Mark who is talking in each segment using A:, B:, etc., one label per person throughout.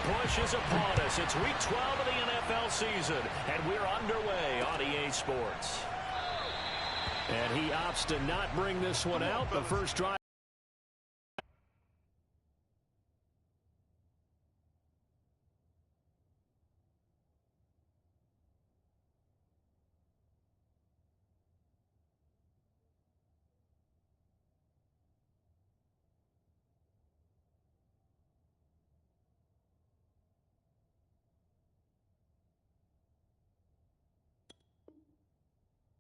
A: push is upon us. It's week 12 of the NFL season, and we're underway on EA Sports. And he opts to not bring this one out. The first drive.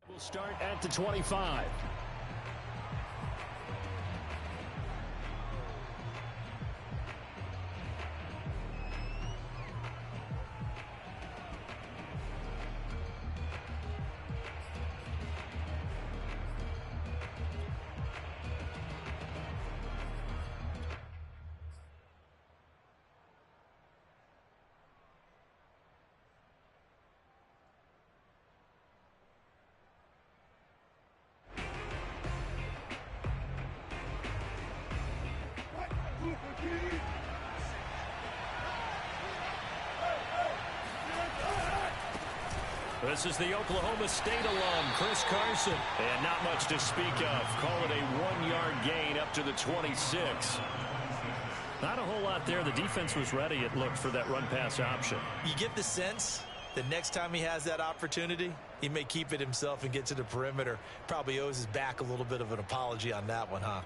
A: We'll start at the 25. This is the Oklahoma State alum, Chris Carson. And not much to speak of. Call it a 1-yard gain up to the 26. Not a whole lot there. The defense was ready, it looked, for that run-pass option.
B: You get the sense that next time he has that opportunity, he may keep it himself and get to the perimeter. Probably owes his back a little bit of an apology on that one, huh?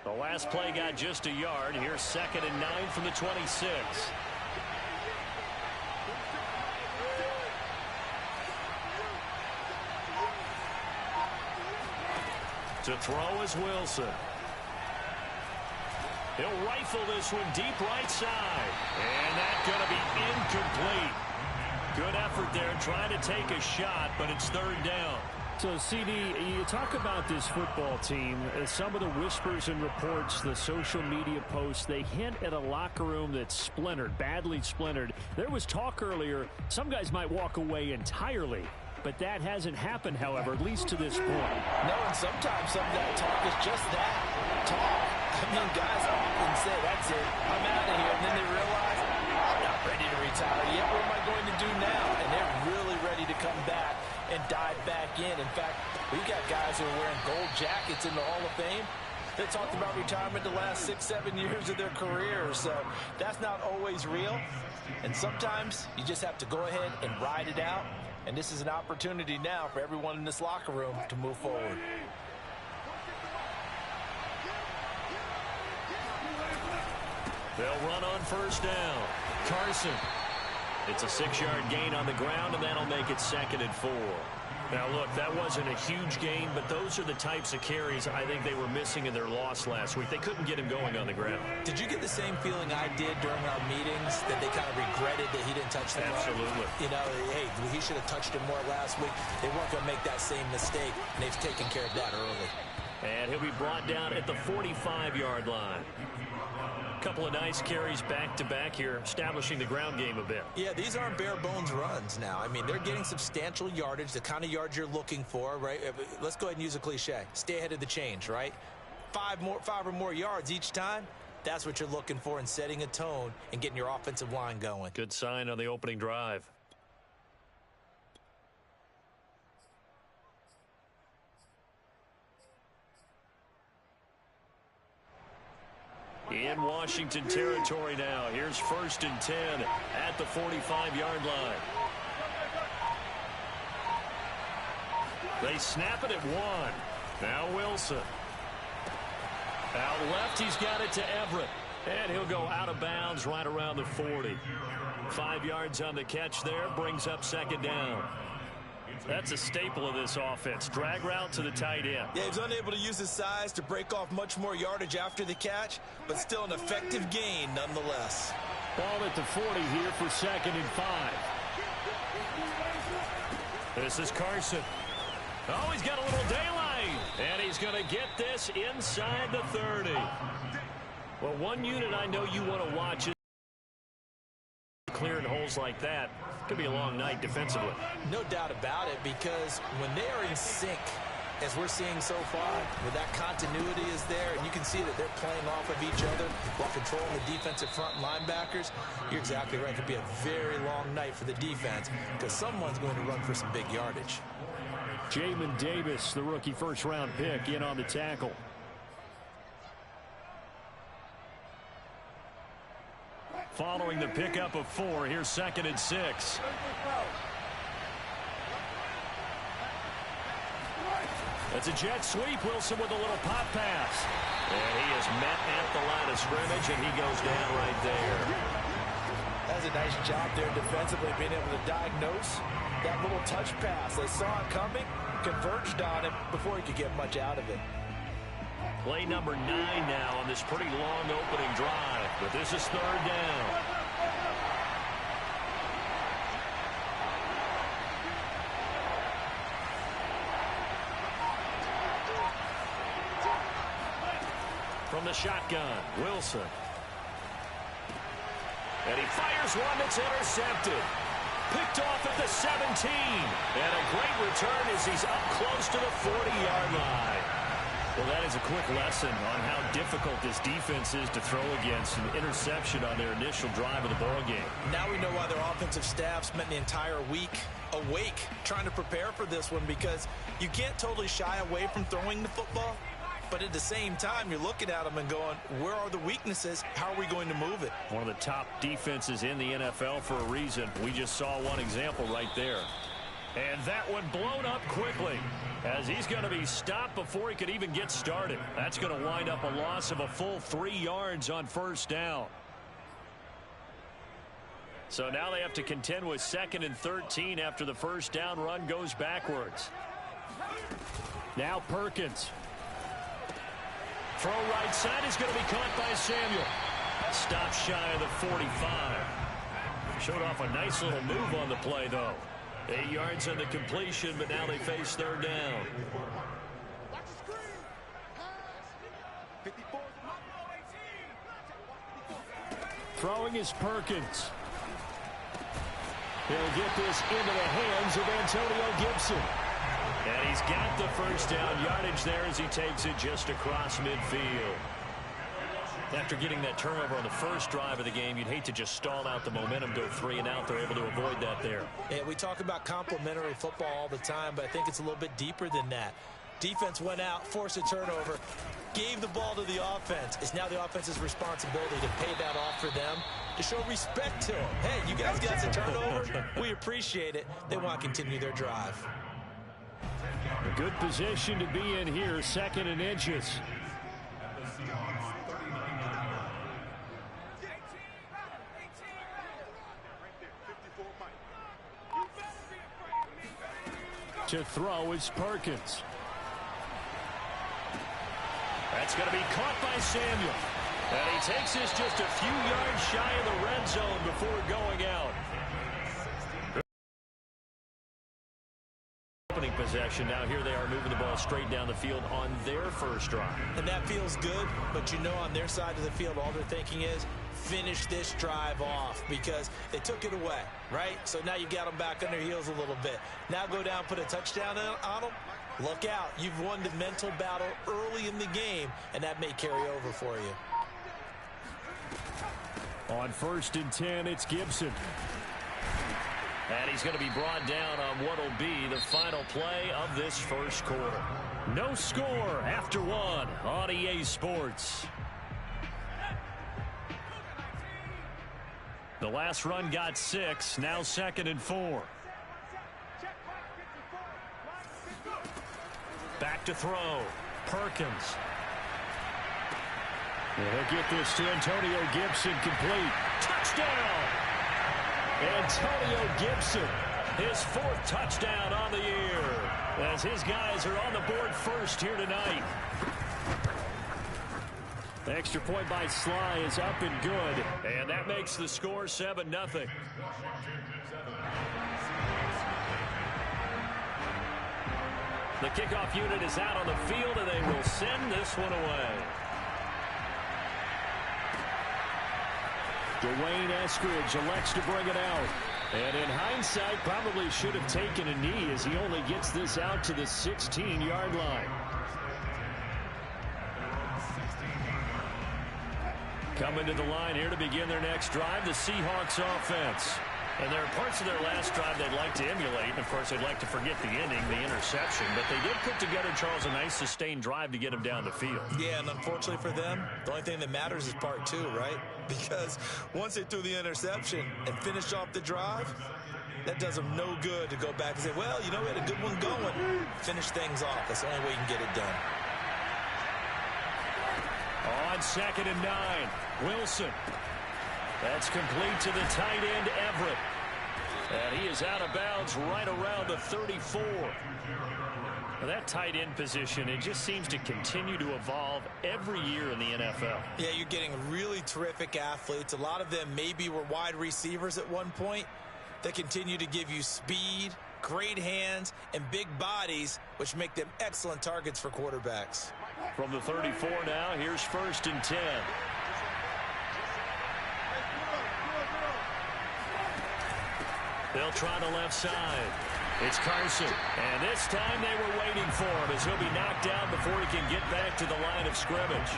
A: The last play got just a yard. Here's 2nd and 9 from the 26. To throw is Wilson. He'll rifle this one deep right side. And that's going to be incomplete. Good effort there trying to take a shot, but it's 3rd down.
C: So, CD, you talk about this football team. Some of the whispers and reports, the social media posts, they hint at a locker room that's splintered, badly splintered. There was talk earlier, some guys might walk away entirely. But that hasn't happened, however, at least to this point.
B: No, and sometimes some of that talk is just that, talk. I mean, guys often say, that's it, I'm out of here. And then they realize, I'm not ready to retire yet. What am I going to do now? And they're really ready to come back and dive back in. In fact, we've got guys who are wearing gold jackets in the Hall of Fame. They talked about retirement the last 6-7 years of their career. So that's not always real. And sometimes you just have to go ahead and ride it out. And this is an opportunity now for everyone in this locker room to move forward.
A: They'll run on 1st down. Carson. It's a 6-yard gain on the ground, and that'll make it 2nd and 4. Now, look, that wasn't a huge gain, but those are the types of carries I think they were missing in their loss last week. They couldn't get him going on the ground.
B: Did you get the same feeling I did during our meetings, that they kind of regretted that he didn't touch the ball?
A: Absolutely.
B: You know, hey, he should have touched him more last week. They weren't going to make that same mistake, and they've taken care of that early.
A: And he'll be brought down at the 45-yard line. Couple of nice carries back-to-back here, establishing the ground game a bit.
B: Yeah, these aren't bare-bones runs now. I mean, they're getting substantial yardage, the kind of yards you're looking for, right? Let's go ahead and use a cliche. Stay ahead of the change, right? 5 or more yards each time, that's what you're looking for in setting a tone and getting your offensive line going.
A: Good sign on the opening drive. In Washington territory now. Here's 1st and 10 at the 45-yard line. They snap it at 1. Now Wilson. Out left, he's got it to Everett. And he'll go out of bounds right around the 40. 5 yards on the catch there, brings up 2nd down. That's a staple of this offense. Drag route to the tight end.
B: Yeah, he was unable to use his size to break off much more yardage after the catch, but still an effective gain nonetheless.
C: Ball at the 40 here for 2nd and 5.
A: This is Carson. Oh, he's got a little daylight. And he's going to get this inside the 30. Well, one unit I know you want to watch is clearing holes like that. Could be a long night defensively.
B: No doubt about it, because when they are in sync as we're seeing so far, where that continuity is there, and you can see that they're playing off of each other while controlling the defensive front linebackers, you're exactly right. It could be a very long night for the defense because someone's going to run for some big yardage.
C: Jamin Davis, the rookie first-round pick, in on the tackle. Following the pickup of 4, here's 2nd and 6. That's a jet sweep. Wilson with a little pop pass. And he is met at the line of scrimmage, and he goes down right there.
B: That's a nice job there defensively, being able to diagnose that little touch pass. They saw it coming, converged on him before he could get much out of it.
A: Play number 9 now on this pretty long opening drive, but this is 3rd down. From the shotgun, Wilson. And he fires one that's intercepted. Picked off at the 17. And a great return as he's up close to the 40-yard line. Well, that is a quick lesson on how difficult this defense is to throw against. An interception on their initial drive of the ball game.
B: Now we know why their offensive staff spent the entire week awake trying to prepare for this one, because you can't totally shy away from throwing the football. But at the same time, you're looking at them and going, where are the weaknesses? How are we going to move it?
A: One of the top defenses in the NFL for a reason. We just saw one example right there. And that one blown up quickly as he's going to be stopped before he could even get started. That's going to wind up a loss of a full 3 yards on 1st down. So now they have to contend with 2nd and 13 after the 1st down run goes backwards. Now Perkins. Throw right side is going to be caught by Samuel. Stop shy of the 45. Showed off a nice little move on the play, though. 8 yards on the completion, but now they face 3rd down. Throwing is Perkins. He'll get this into the hands of Antonio Gibson. And he's got the 1st down yardage there as he takes it just across midfield. After getting that turnover on the 1st drive of the game, you'd hate to just stall out the momentum, go 3 and out. They're able to avoid that there.
B: Yeah, we talk about complementary football all the time, but I think it's a little bit deeper than that. Defense went out, forced a turnover, gave the ball to the offense. It's now the offense's responsibility to pay that off for them, to show respect to them. Hey, you guys got the turnover. We appreciate it. They want to continue their drive.
C: A good position to be in here, 2nd and inches. To throw is Perkins.
A: That's going to be caught by Samuel. And he takes this just a few yards shy of the red zone before going out. Opening possession. Now here they are moving the ball straight down the field on their 1st drive.
B: And that feels good, but you know on their side of the field all they're thinking is finish this drive off, because they took it away, right? So now you got them back on their heels a little bit. Now go down, put a touchdown on them. Look out. You've won the mental battle early in the game, and that may carry over for you.
C: On 1st and 10, it's Gibson.
A: And he's going to be brought down on what will be the final play of this 1st quarter.
C: No score after 1 on EA Sports. The last run got 6. Now 2nd and 4.
A: Back to throw. Perkins.
C: They'll get this to Antonio Gibson, complete.
A: Touchdown! Antonio Gibson, his 4th touchdown on the year, as his guys are on the board first here tonight.
C: The extra point by Sly is up and good.
A: And that makes the score 7-0. The kickoff unit is out on the field, and they will send this one away.
C: Dwayne Eskridge elects to bring it out. And in hindsight, probably should have taken a knee as he only gets this out to the 16-yard line. Coming to the line here to begin their next drive, the Seahawks offense. And there are parts of their last drive they'd like to emulate. And, of course, they'd like to forget the ending, the interception. But they did put together, Charles, a nice sustained drive to get them down the field.
B: Yeah, and unfortunately for them, the only thing that matters is part two, right? Because once they threw the interception and finished off the drive, that does them no good to go back and say, well, you know, we had a good one going. Finish things off. That's the only way you can get it done.
A: On 2nd and 9, Wilson. That's complete to the tight end, Everett. And he is out of bounds right around the 34. Now that tight end position, it just seems to continue to evolve every year in the NFL.
B: Yeah, you're getting really terrific athletes. A lot of them maybe were wide receivers at one point. They continue to give you speed, great hands, and big bodies, which make them excellent targets for quarterbacks.
A: From the 34 now, here's 1st and 10. They'll try the left side. It's Carson. And this time they were waiting for him as he'll be knocked down before he can get back to the line of scrimmage.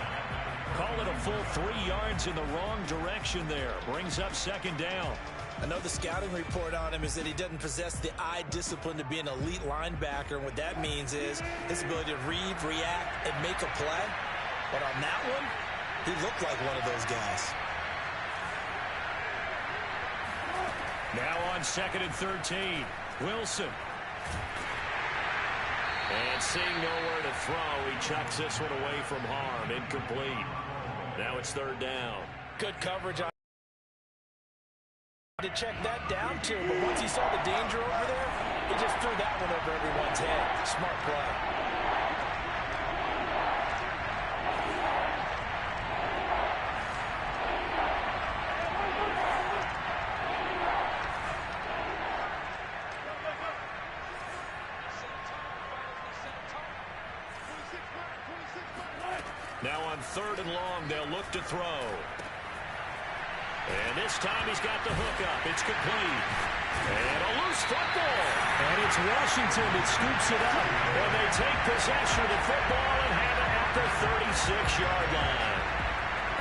A: Call it a full 3 yards in the wrong direction there. Brings up 2nd down.
B: I know the scouting report on him is that he doesn't possess the eye discipline to be an elite linebacker. And what that means is his ability to read, react, and make a play. But on that one, he looked like one of those guys.
A: Now on 2nd and 13, Wilson. And seeing nowhere to throw, he chucks this one away from harm. Incomplete. Now it's 3rd down.
B: Good coverage on to check that down too, but once he saw the danger over there, he just threw that one over everyone's head. Smart play.
A: Now on 3rd and long, they'll look to throw. And this time he's got the hook up. It's complete. And a loose football.
C: And it's Washington that scoops it up.
A: And they take possession of the football and have it at the 36-yard line.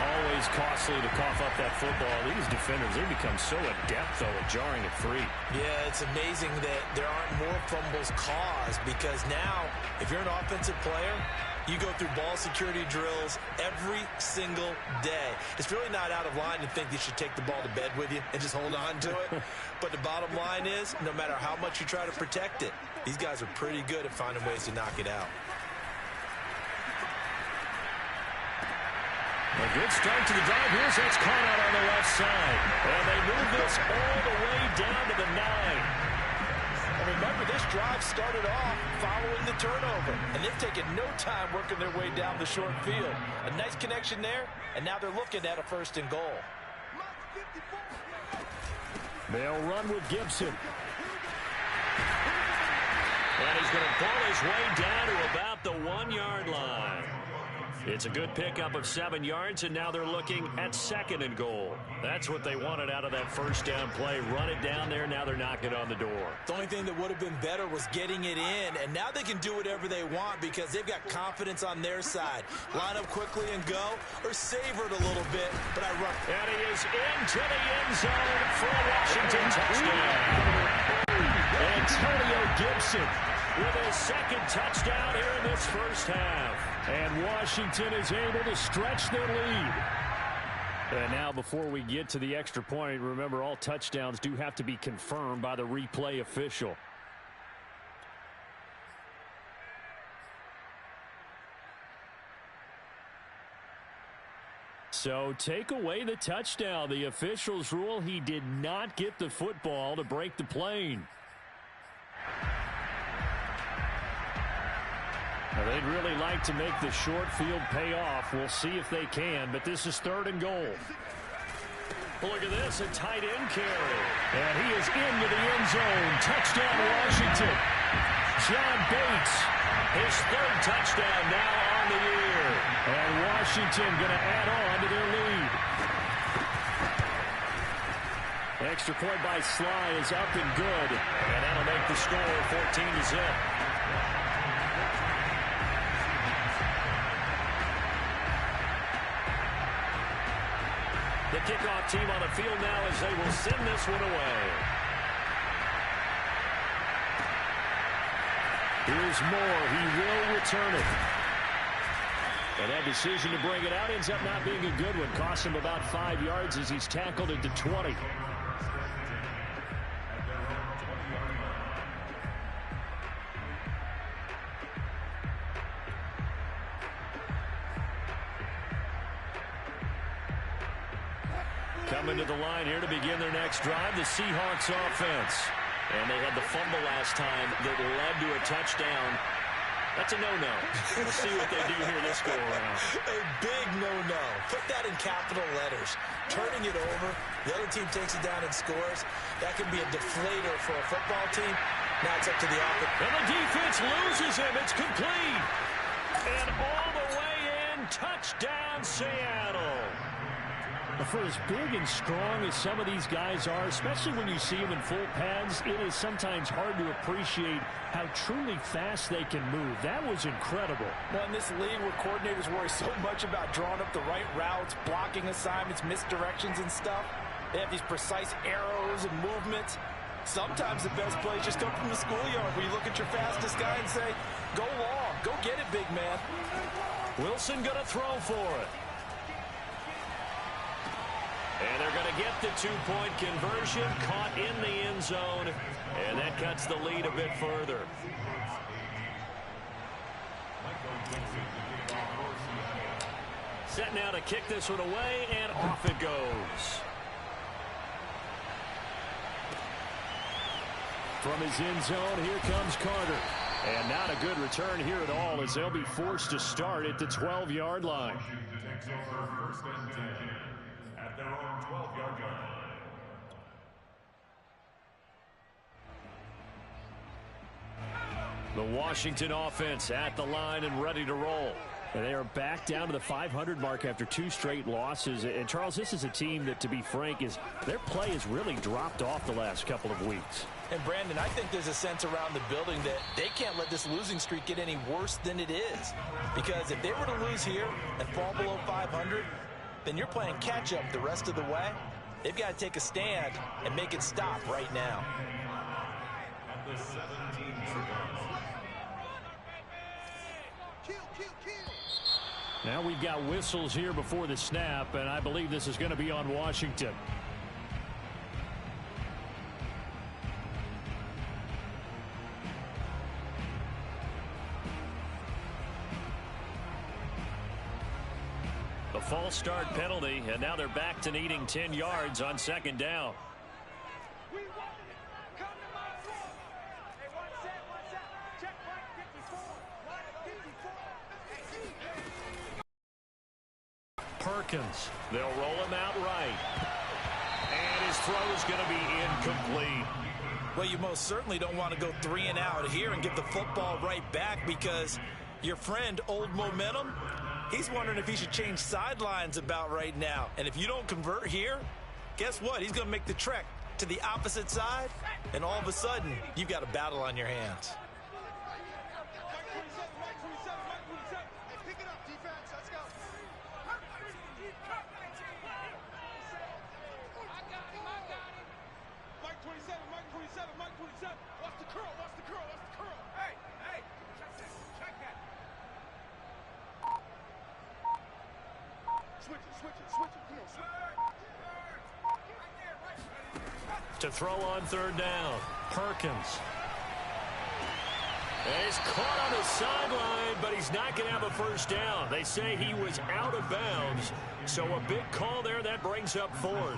C: Always costly to cough up that football. These defenders, they become so adept, though, at jarring it free.
B: Yeah, it's amazing that there aren't more fumbles caused because now, if you're an offensive player, you go through ball security drills every single day. It's really not out of line to think you should take the ball to bed with you and just hold on to it. But the bottom line is, no matter how much you try to protect it, these guys are pretty good at finding ways to knock it out.
A: A good start to the drive. Here's that's caught out on the left side. And they move this all the way down to the 9.
B: And remember, this drive started off following the turnover. And they've taken no time working their way down the short field. A nice connection there, and now they're looking at a 1st and goal.
C: They'll run with Gibson.
A: And he's going to pull his way down to about the 1-yard line. It's a good pickup of 7 yards, and now they're looking at 2nd and goal. That's what they wanted out of that 1st down play. Run it down there. Now they're knocking on the door.
B: The only thing that would have been better was getting it in, and now they can do whatever they want because they've got confidence on their side. Line up quickly and go, or savor it a little bit, but I run.
A: And he is into the end zone for a Washington touchdown. Antonio Gibson with his 2nd touchdown here in this 1st half.
C: And Washington is able to stretch their lead. And now before we get to the extra point, remember all touchdowns do have to be confirmed by the replay official. So take away the touchdown. The officials rule he did not get the football to break the plane. Now, they'd really like to make the short field pay off. We'll see if they can, but this is 3rd and goal.
A: Look at this, a tight end carry.
C: And he is into the end zone. Touchdown, Washington. John Bates,
A: his 3rd touchdown now on the year.
C: And Washington going to add on to their lead. Extra point by Sly is up and good.
A: And that'll make the score 14-0. The kickoff team on the field now as they will send this one away.
C: Here's Moore. He will return it. And that decision to bring it out ends up not being a good one. Cost him about 5 yards as he's tackled into 20.
A: Coming to the line here to begin their next drive, the Seahawks offense. And they had the fumble last time that led to a touchdown. That's a no-no. We'll see what they do here this go-around.
B: A big no-no. Put that in capital letters. Turning it over, the other team takes it down and scores. That can be a deflator for a football team. Now it's up to the offense.
A: And the defense loses him. It's complete. And all the way in, touchdown Seattle.
C: For as big and strong as some of these guys are, especially when you see them in full pads, it is sometimes hard to appreciate how truly fast they can move. That was incredible.
B: Well, in this league where coordinators worry so much about drawing up the right routes, blocking assignments, misdirections and stuff, they have these precise arrows and movements. Sometimes the best plays just come from the schoolyard where you look at your fastest guy and say, go long, go get it, big man.
A: Wilson going to throw for it. And they're going to get the two-point conversion, caught in the end zone, and that cuts the lead a bit further. Set now to kick this one away, and off it goes.
C: From his end zone, here comes Carter. And not a good return here at all as they'll be forced to start at the 12-yard line. At their own 12-yard line. The Washington offense at the line and ready to roll. And they are back down to the 500 mark after 2 straight losses. And, Charles, this is a team that, to be frank, their play has really dropped off the last couple of weeks.
B: And, Brandon, I think there's a sense around the building that they can't let this losing streak get any worse than it is. Because if they were to lose here and fall below 500, then you're playing catch-up the rest of the way. They've got to take a stand and make it stop right now.
C: Now we've got whistles here before the snap, and I believe this is going to be on Washington.
A: A false start penalty, and now they're back to needing 10 yards on second down. Perkins, they'll roll him out right. And his throw is going to be incomplete.
B: Well, you most certainly don't want to go 3 and out here and get the football right back because your friend, Old Momentum, he's wondering if he should change sidelines about right now. And if you don't convert here, guess what? He's going to make the trek to the opposite side, and all of a sudden, you've got a battle on your hands.
A: To throw on third down, Perkins. And he's caught on the sideline, but he's not going to have a first down. They say he was out of bounds, so a big call there that brings up 4th.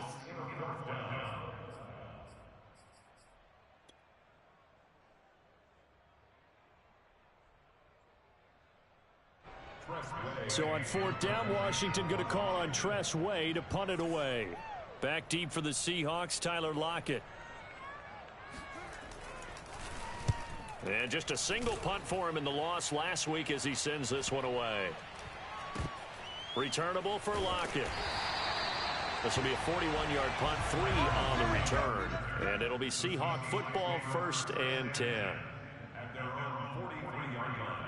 C: So on 4th down, Washington going to call on Tress Way to punt it away.
A: Back deep for the Seahawks, Tyler Lockett. And just a single punt for him in the loss last week as he sends this one away. Returnable for Lockett. This will be a 41-yard punt, 3 on the return. And it'll be Seahawk football, 1st and 10.
D: At their own 43-yard line.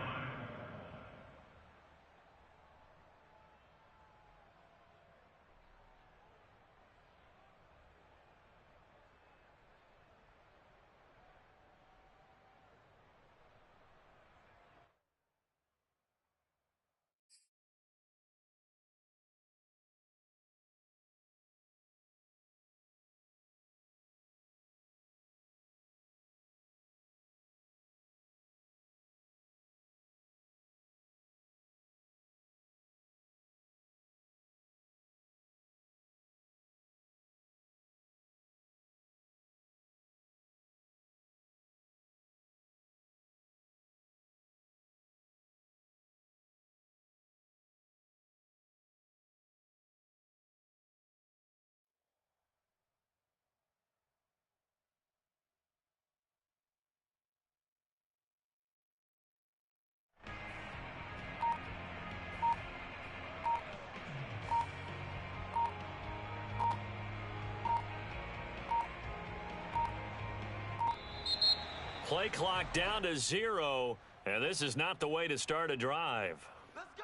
A: Play clock down to 0, and this is not the way to start a drive.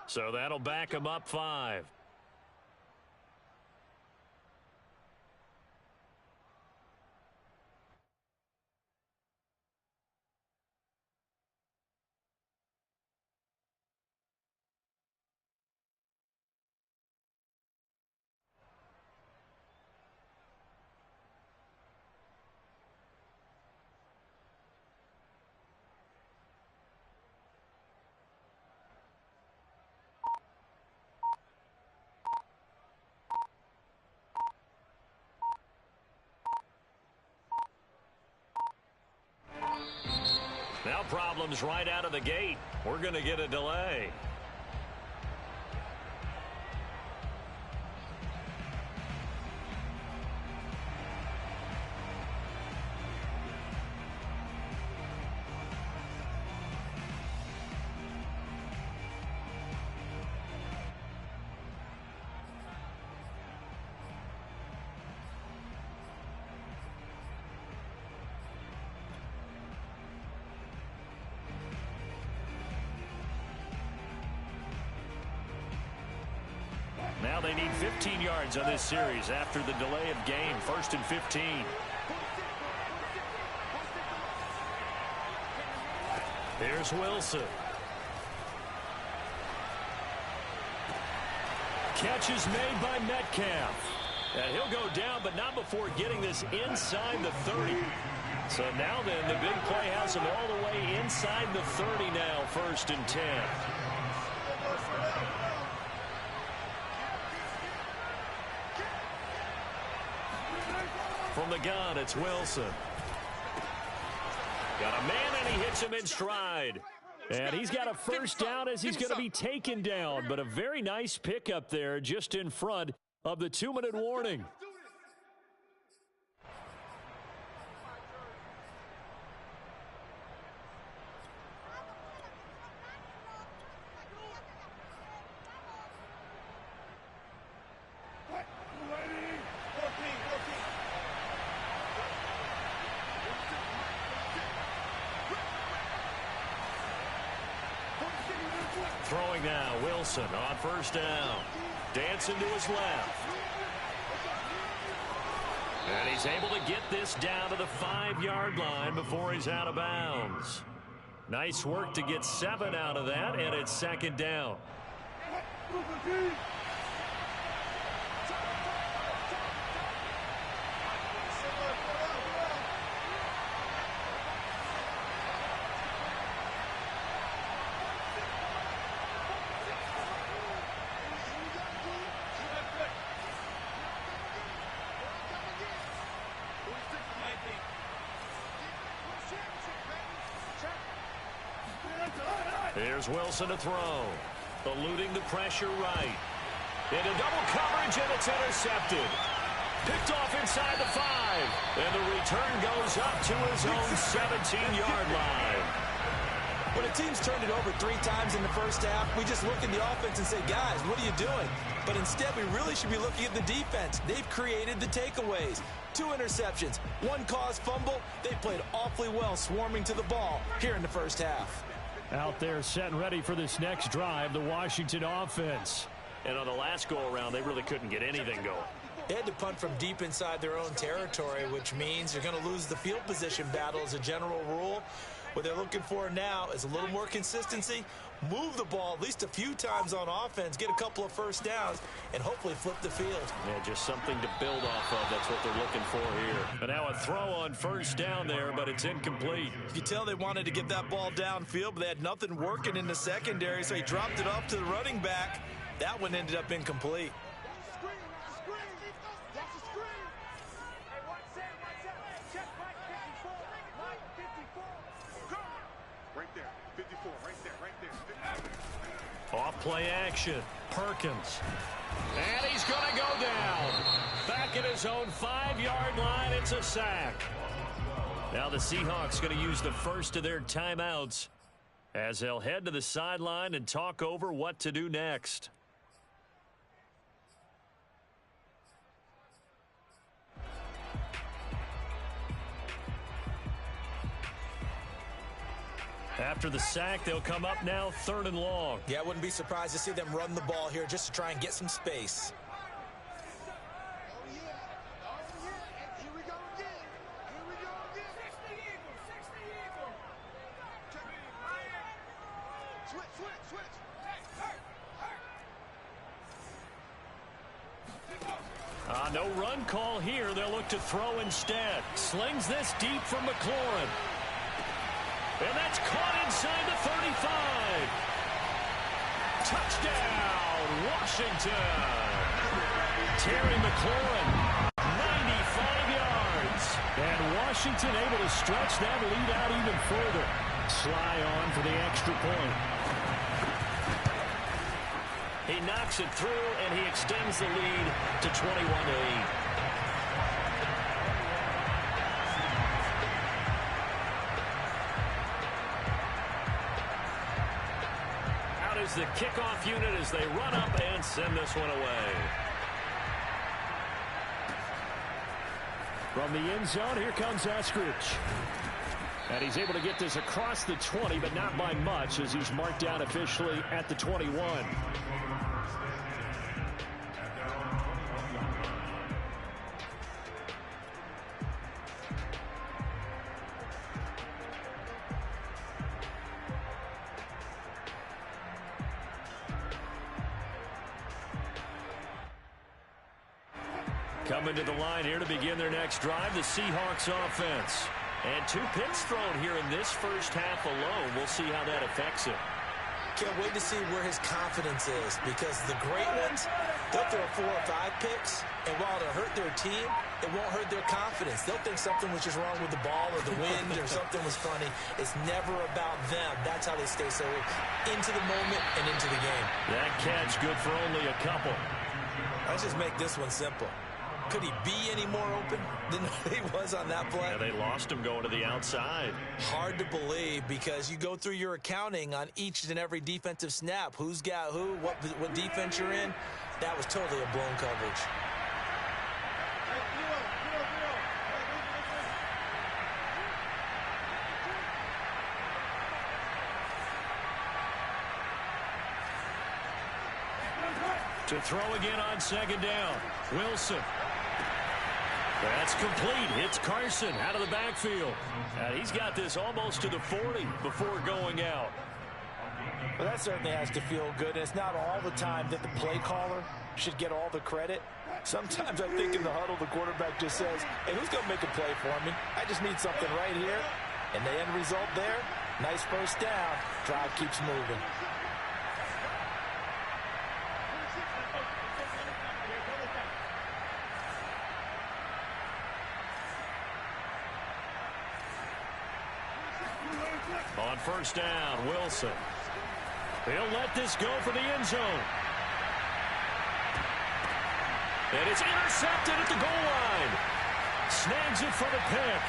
A: So that'll back them up 5. Now problems right out of the gate. We're going to get a delay. Now they need 15 yards on this series after the delay of game. 1st and 15. Here's Wilson. Catch is made by Metcalf. And he'll go down, but not before getting this inside the 30. So now then, the big play has him all the way inside the 30 now, 1st and 10. From the gun, it's Wilson. Got a man, and he hits him in stride. And he's got a first down as he's going to be taken down. But a very nice pickup there just in front of the 2-minute warning. Throwing now, Wilson on first down. Dancing to his left. And he's able to get this down to the 5-yard line before he's out of bounds. Nice work to get 7 out of that, and it's 2nd down. Here's Wilson to throw. Eluding the pressure right. Into double coverage, and it's intercepted. Picked off inside the 5. And the return goes up to his own 17-yard line.
B: When a team's turned it over 3 times in the first half, we just look at the offense and say, guys, what are you doing? But instead, we really should be looking at the defense. They've created the takeaways. 2 interceptions, 1 caused fumble. They played awfully well swarming to the ball here in the first half.
C: Out there set and ready for this next drive, the Washington offense.
A: And on the last go-around, they really couldn't get anything going.
B: They had to punt from deep inside their own territory, which means you're going to lose the field position battle as a general rule. What they're looking for now is a little more consistency, move the ball at least a few times on offense, get a couple of first downs, and hopefully flip the field.
A: Yeah, just something to build off of. That's what they're looking for here. And now a throw on first down there, but it's incomplete.
B: You tell they wanted to get that ball downfield, but they had nothing working in the secondary, so he dropped it off to the running back. That one ended up incomplete.
A: Off play action. Perkins. And he's going to go down. Back at his own 5-yard line. It's a sack. Now the Seahawks going to use the first of their timeouts as they'll head to the sideline and talk over what to do next. After the sack, they'll come up now 3rd and long.
B: Yeah, I wouldn't be surprised to see them run the ball here just to try and get some space.
A: No run call here. They'll look to throw instead. Slings this deep from McLaurin. And that's caught inside the 35. Touchdown, Washington. Terry McLaurin, 95 yards. And Washington able to stretch that lead out even further. Sly on for the extra point. He knocks it through, and he extends the lead to 21-8. The kickoff unit as they run up and send this one away.
C: From the end zone, here comes Eskridge. And he's able to get this across the 20, but not by much as he's marked down officially at the 21.
A: Coming to the line here to begin their next drive, the Seahawks offense. And 2 picks thrown here in this first half alone. We'll see how that affects him.
B: Can't wait to see where his confidence is, because the great ones, they'll throw 4 or 5 picks, and while it'll hurt their team, it won't hurt their confidence. They'll think something was just wrong with the ball or the wind or something was funny. It's never about them. That's how they stay so into the moment and into the game.
A: That catch good for only a couple.
B: Let's just make this one simple. Could he be any more open than he was on that play?
A: Yeah, they lost him going to the outside.
B: Hard to believe, because you go through your accounting on each and every defensive snap. Who's got who, what defense you're in. That was totally a blown coverage.
A: To throw again on 2nd down. Wilson. That's complete. It's Carson out of the backfield. And he's got this almost to the 40 before going out.
B: Well, that certainly has to feel good. And it's not all the time that the play caller should get all the credit. Sometimes I think in the huddle, the quarterback just says, hey, who's going to make a play for me? I just need something right here. And the end result there, nice first down. Drive keeps moving.
A: On 1st down, Wilson. He'll let this go for the end zone. And it's intercepted at the goal line. Snags it for the pick.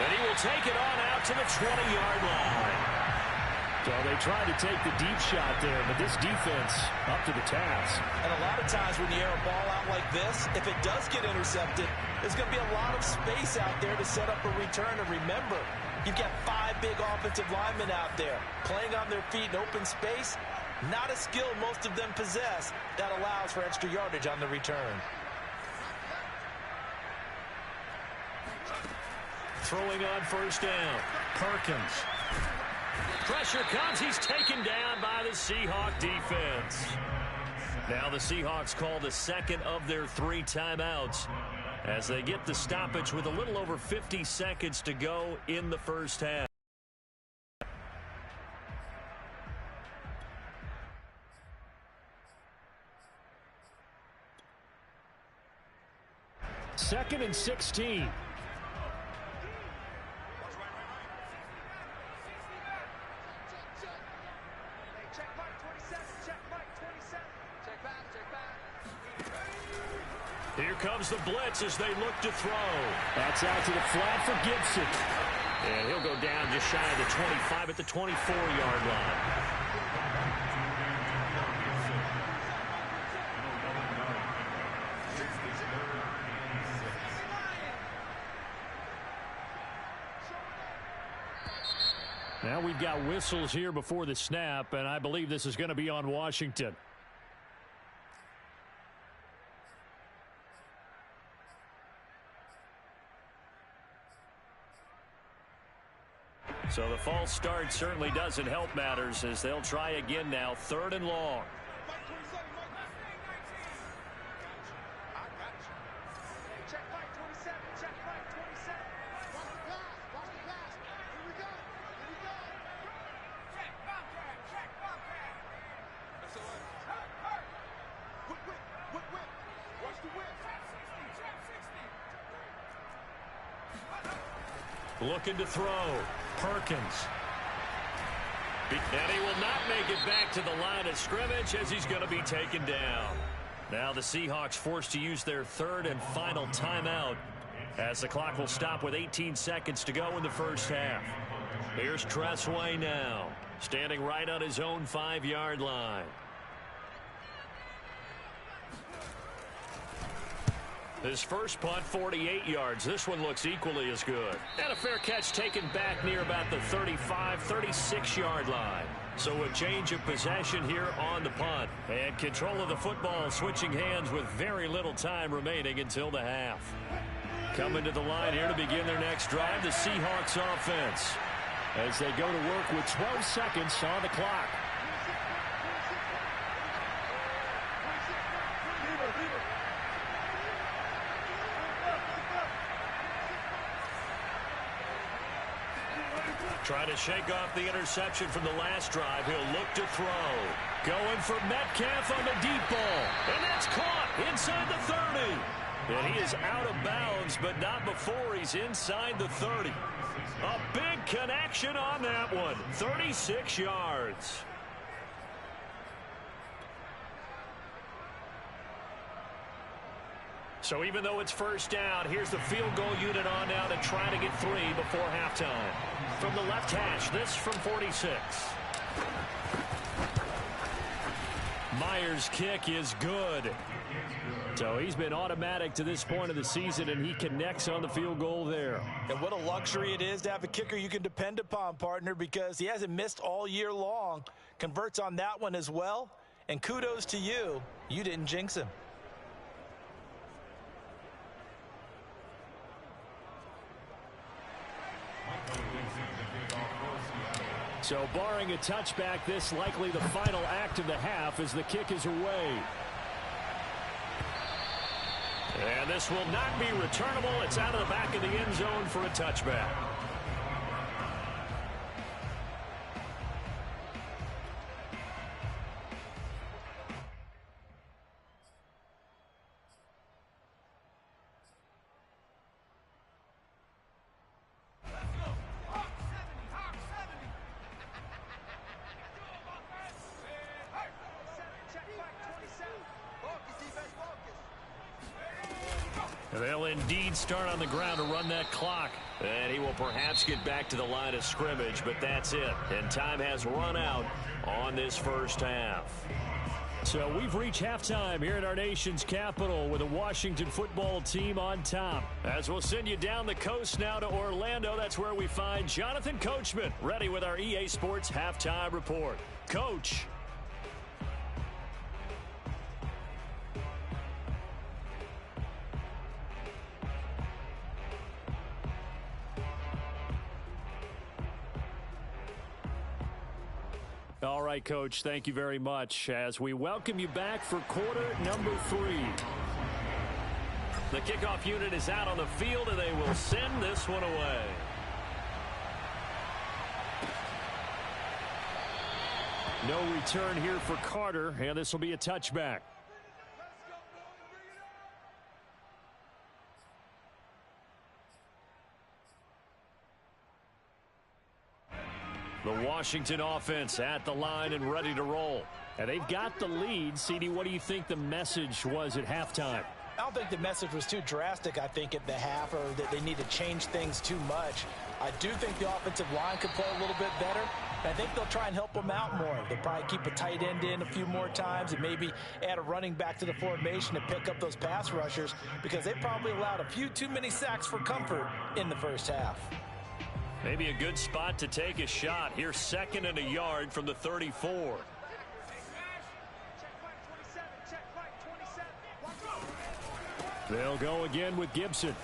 A: And he will take it on out to the 20-yard line.
C: So they tried to take the deep shot there, but this defense up to the task.
B: And a lot of times when you air a ball out like this, if it does get intercepted, there's going to be a lot of space out there to set up a return. And remember, you've got 5 big offensive linemen out there playing on their feet in open space. Not a skill most of them possess that allows for extra yardage on the return.
A: Throwing on first down, Perkins. Pressure comes. He's taken down by the Seahawk defense. Now the Seahawks call the second of their 3 timeouts as they get the stoppage with a little over 50 seconds to go in the first half.
C: Second and 16.
A: Here comes the blitz as they look to throw.
C: That's out to the flat for Gibson.
A: And he'll go down just shy of the 25 at the 24-yard line.
C: Now we've got whistles here before the snap, and I believe this is going to be on Washington.
A: So the false start certainly doesn't help matters as they'll try again now, 3rd and long. Looking to throw. Perkins. And he will not make it back to the line of scrimmage as he's going to be taken down. Now the Seahawks forced to use their 3rd and final timeout as the clock will stop with 18 seconds to go in the first half. Here's Tressway now, standing right on his own 5-yard line. His first punt, 48 yards. This one looks equally as good. And a fair catch taken back near about the 35, 36-yard line. So a change of possession here on the punt. And control of the football switching hands with very little time remaining until the half. Coming to the line here to begin their next drive, the Seahawks offense,
C: as they go to work with 12 seconds on the clock.
A: Trying to shake off the interception from the last drive. He'll look to throw. Going for Metcalf on the deep ball. And that's caught inside the 30. And he is out of bounds, but not before he's inside the 30. A big connection on that one. 36 yards. So even though it's first down, here's the field goal unit on now to try to get 3 before halftime. From the left hash, this from 46. Myers' kick is good.
C: So he's been automatic to this point of the season, and he connects on the field goal there.
B: And what a luxury it is to have a kicker you can depend upon, partner, because he hasn't missed all year long. Converts on that one as well. And kudos to you. You didn't jinx him.
C: So barring a touchback, this likely the final act of the half as the kick is away.
A: And this will not be returnable. It's out of the back of the end zone for a touchback.
C: They'll indeed start on the ground to run that clock.
A: And he will perhaps get back to the line of scrimmage, but that's it. And time has run out on this first half.
C: So we've reached halftime here at our nation's capital with the Washington football team on top. As we'll send you down the coast now to Orlando, that's where we find Jonathan Coachman ready with our EA Sports halftime report. Coach. All right, Coach, thank you very much as we welcome you back for quarter number 3.
A: The kickoff unit is out on the field, and they will send this one away.
C: No return here for Carter, and this will be a touchback. The Washington offense at the line and ready to roll. And they've got the lead. CD, what do you think the message was at halftime?
B: I don't think the message was too drastic, I think, at the half, or that they need to change things too much. I do think the offensive line could play a little bit better. I think they'll try and help them out more. They'll probably keep a tight end in a few more times and maybe add a running back to the formation to pick up those pass rushers, because they probably allowed a few too many sacks for comfort in the first half.
A: Maybe a good spot to take a shot. Here's 2nd and a yard from the 34.
C: They'll go again with Gibson.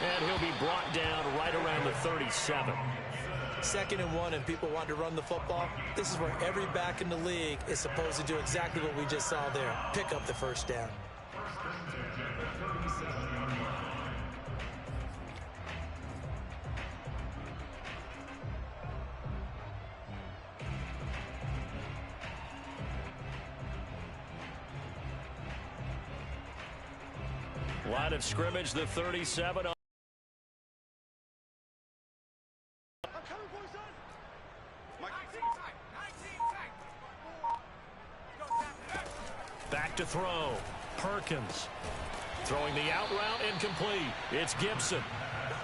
A: And he'll be brought down right around the 37.
B: 2nd and 1 and people want to run the football. This is where every back in the league is supposed to do exactly what we just saw there. Pick up the first down.
A: Line of scrimmage, the 37. Back to throw. Perkins. Throwing the out route, incomplete. It's Gibson.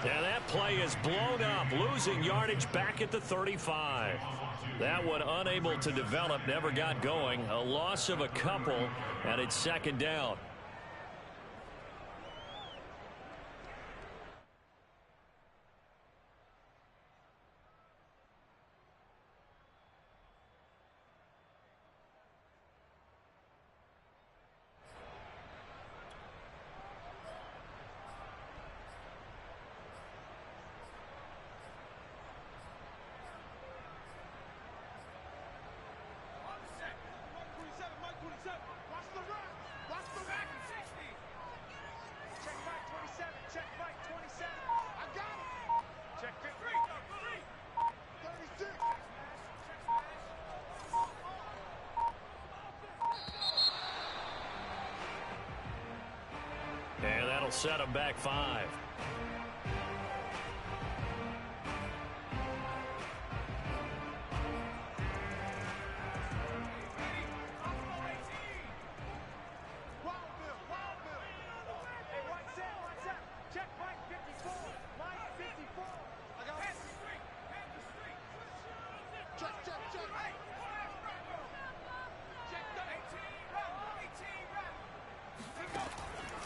A: And that play is blown up, losing yardage back at the 35. That one unable to develop, never got going. A loss of a couple, and it's 2nd down. And that'll set him back 5.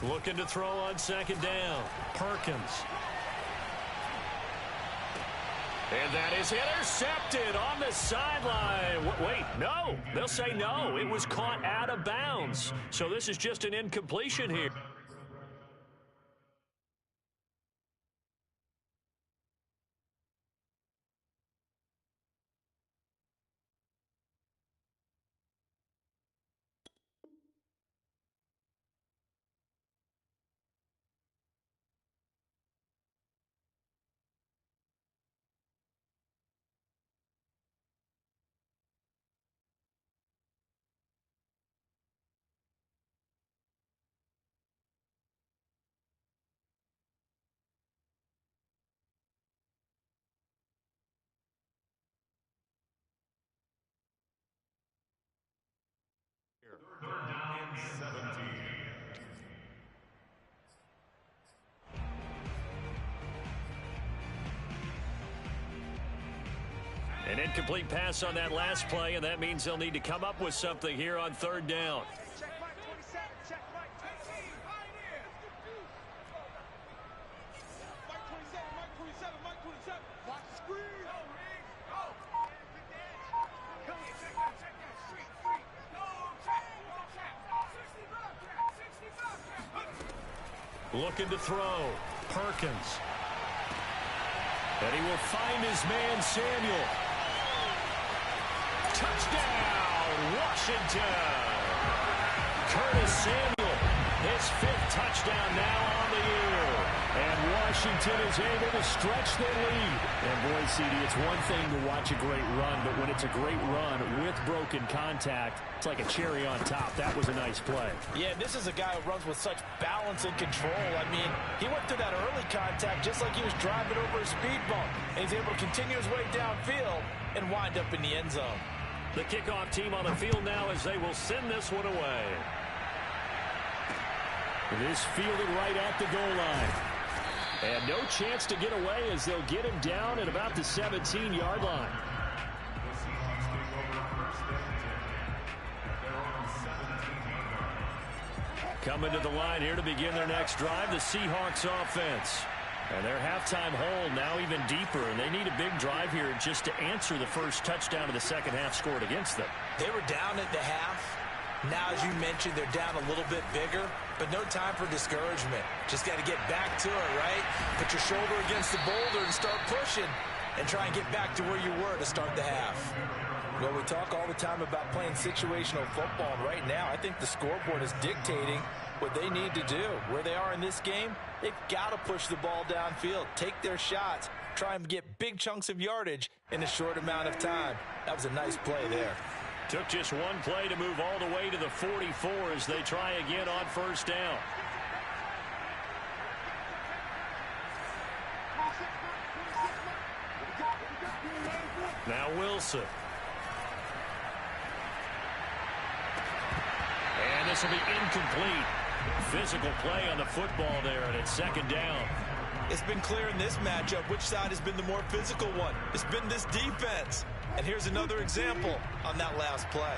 A: Looking to throw on 2nd down. Perkins. And that is intercepted on the sideline. Wait, no. They'll say no. It was caught out of bounds. So this is just an incompletion here. An incomplete pass on that last play, and that means they'll need to come up with something here on third down. Looking to throw. Perkins. And he will find his man, Samuel. Touchdown, Washington. Curtis Samuel, his 5th touchdown now on the year. And Washington is able to stretch their lead. And boy, CD, it's one thing to watch a great run, but when it's a great run with broken contact, it's like a cherry on top. That was a nice play.
B: Yeah, this is a guy who runs with such balance and control. I mean, he went through that early contact just like he was driving over a speed bump. And he's able to continue his way downfield and wind up in the end zone.
A: The kickoff team on the field now as they will send this one away. It is fielded right at the goal line. And no chance to get away as they'll get him down at about the 17-yard line. Coming to the line here to begin their next drive, the Seahawks offense. And their halftime hole now even deeper, and they need a big drive here just to answer the first touchdown of the second half scored against them.
B: They were down at the half. Now, as you mentioned, they're down a little bit bigger, but no time for discouragement. Just got to get back to it, right? Put your shoulder against the boulder and start pushing and try and get back to where you were to start the half. Well, we talk all the time about playing situational football, and right now I think the scoreboard is dictating what they need to do. Where they are in this game, they've got to push the ball downfield, take their shots, try and get big chunks of yardage in a short amount of time. That was a nice play there.
A: Took just one play to move all the way to the 44 as they try again on first down. Now Wilson. And this will be incomplete. Physical play on the football there, and it's second down.
B: It's been clear in this matchup which side has been the more physical one. It's been this defense. And here's another example on that last play.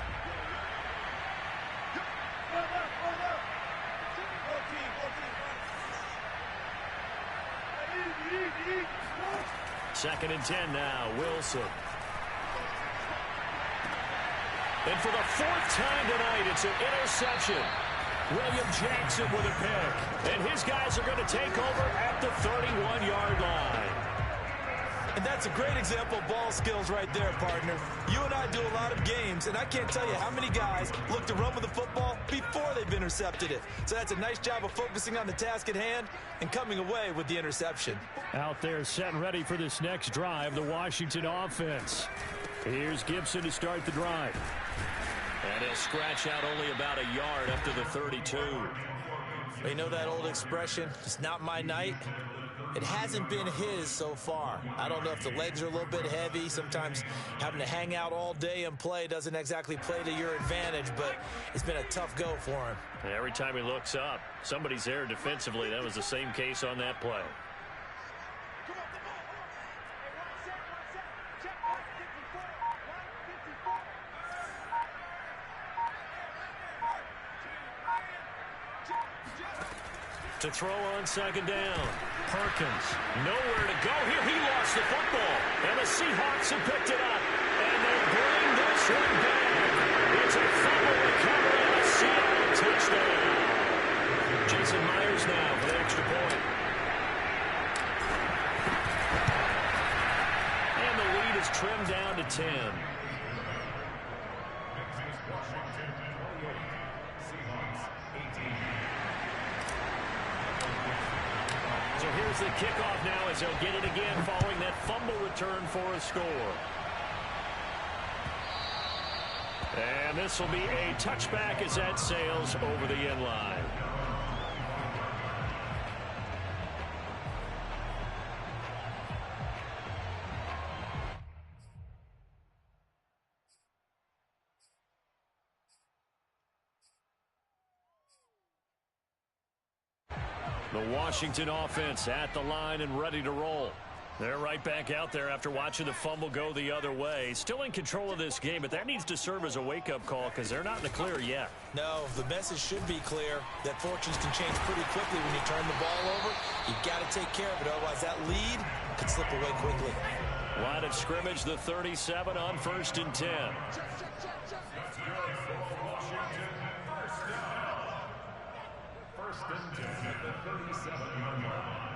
A: Second and 10 now, Wilson. And for the 4th time tonight, it's an interception. William Jackson with a pick. And his guys are going to take over at the 31-yard line.
B: And that's a great example of ball skills right there, partner. You and I do a lot of games, and I can't tell you how many guys look to run with the football before they've intercepted it. So that's a nice job of focusing on the task at hand and coming away with the interception.
C: Out there set and ready for this next drive, the Washington offense. Here's Gibson to start the drive.
A: And he'll scratch out only about a yard up to the 32.
B: You know that old expression, it's not my night? It hasn't been his so far. I don't know if the legs are a little bit heavy. Sometimes having to hang out all day and play doesn't exactly play to your advantage, but it's been a tough go for him.
A: And every time he looks up, somebody's there defensively. That was the same case on that play. To throw on second down. Perkins, nowhere to go here. He lost the football, and the Seahawks have picked it up, and they bring this one back. It's a fumble recovery and a Seattle touchdown. Jason Myers now for the extra point. And the lead is trimmed down to 10. So here's the kickoff now as they'll get it again following that fumble return for a score. And this will be a touchback as that sails over the end line. The Washington offense at the line and ready to roll. They're right back out there after watching the fumble go the other way. Still in control of this game, but that needs to serve as a wake-up call because they're not in the clear yet.
B: No, the message should be clear that fortunes can change pretty quickly when you turn the ball over. You've got to take care of it, otherwise that lead could slip away quickly.
A: Line of scrimmage, the 37 on 1st and 10.
D: First and 10 at the 37-yard line.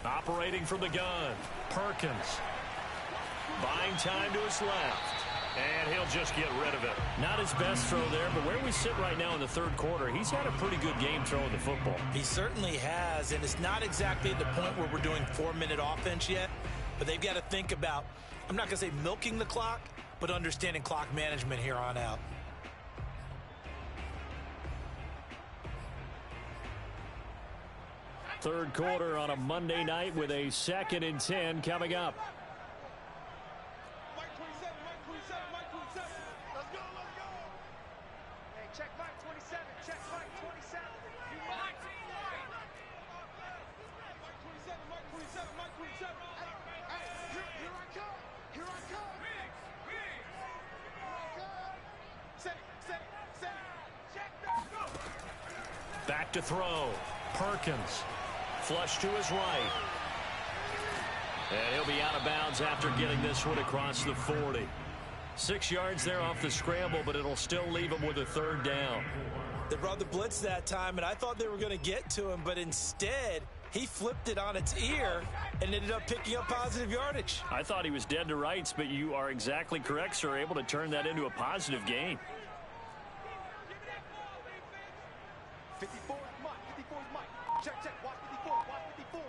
A: Operating from the gun, Perkins. Buying time to his left. And he'll just get rid of it. Not his best throw there, but where we sit right now in the third quarter, he's had a pretty good game throwing the football.
B: He certainly has, and it's not exactly at the point where we're doing 4-minute offense yet, but they've got to think about, I'm not going to say milking the clock, but understanding clock management here on out.
C: Third quarter on a Monday night with a 2nd and 10 coming up.
A: Back to throw. Perkins. Flush to his right. And he'll be out of bounds after getting this one across the 40. 6 yards there off the scramble, but it'll still leave him with a 3rd down.
B: They brought the blitz that time, and I thought they were going to get to him, but instead he flipped it on its ear and ended up picking up positive yardage.
C: I thought he was dead to rights, but you are exactly correct, sir. Able to turn that into a positive gain.
E: 54 is Mike. 54 is Mike. Check, check. Watch 54. Watch 54.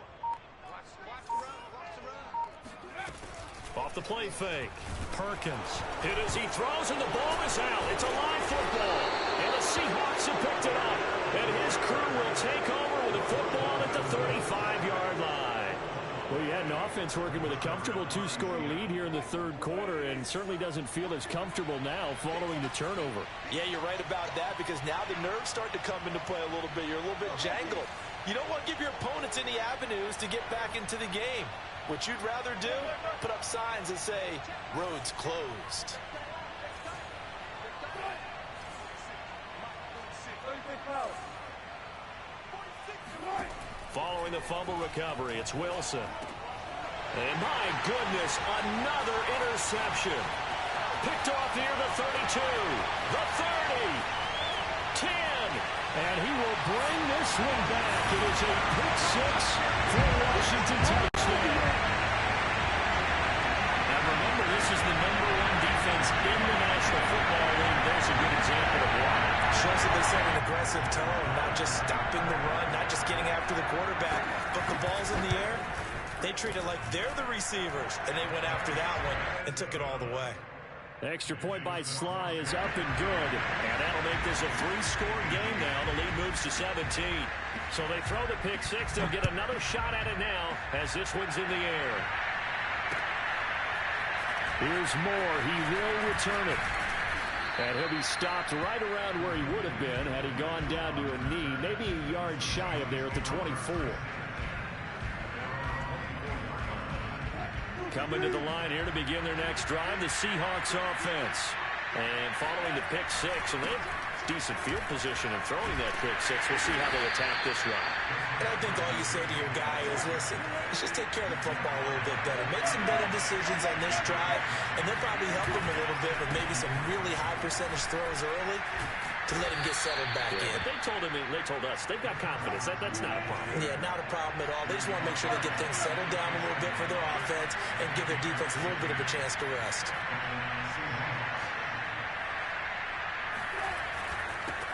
E: Watch the run. Watch the run.
A: Off the play fake. Perkins. Hit as he throws, and the ball is out. It's a live football. And the Seahawks have picked it up. And his crew will take over with the football at the 35-yard line.
C: Well, you had an offense working with a comfortable 2-score lead here in the third quarter, and certainly doesn't feel as comfortable now following the turnover.
B: Yeah, you're right about that, because now the nerves start to come into play a little bit. You're a little bit jangled. You don't want to give your opponents any avenues to get back into the game. What you'd rather do, put up signs that say, roads closed.
A: Following the fumble recovery, it's Wilson. And my goodness, another interception. Picked off near the 32, the 30, 10.
C: And he will bring this one back. It is a pick six for Washington touchdown.
A: And remember, this is the #1 defense in the National Football League. There's a good example of why.
B: Shows that they set an aggressive tone, not just stopping the run, not just getting after the quarterback, but the ball's in the air. They treat it like they're the receivers, and they went after that one and took it all the way.
C: Extra point by Sly is up and good.
A: And that'll make this a 3-score game now. The lead moves to 17. So they throw the pick six. They'll get another shot at it now as this one's in the air.
C: Here's Moore. He will return it. And he'll be stopped right around where he would have been had he gone down to a knee, maybe a yard shy of there at the 24.
A: Coming to the line here to begin their next drive, the Seahawks offense. And following the pick six, and they have decent field position in throwing that pick six. We'll see how they attack this run.
B: And I think all you say to your guy is, listen, let's just take care of the football a little bit better. Make some better decisions on this drive, and they'll probably help him a little bit with maybe some really high percentage throws early to let him get settled back in.
A: But they told us they've got confidence. That's not a problem.
B: Yeah, not a problem at all. They just want to make sure they get things settled down a little bit for their offense and give their defense a little bit of a chance to rest.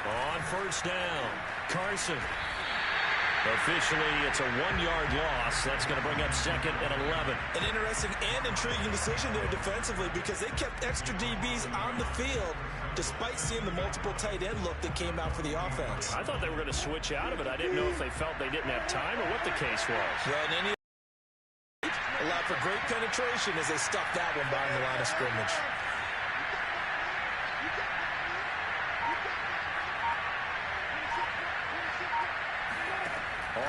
A: On first down, Carson. Officially, it's a 1-yard loss. That's going to bring up 2nd and 11.
B: An interesting and intriguing decision there defensively, because they kept extra DBs on the field despite seeing the multiple tight end look that came out for the offense.
A: I thought they were going to switch out of it. I didn't know if they felt they didn't have time or what the case was.
B: Well, in any Allowed for great penetration as they stuffed that one behind the line of scrimmage.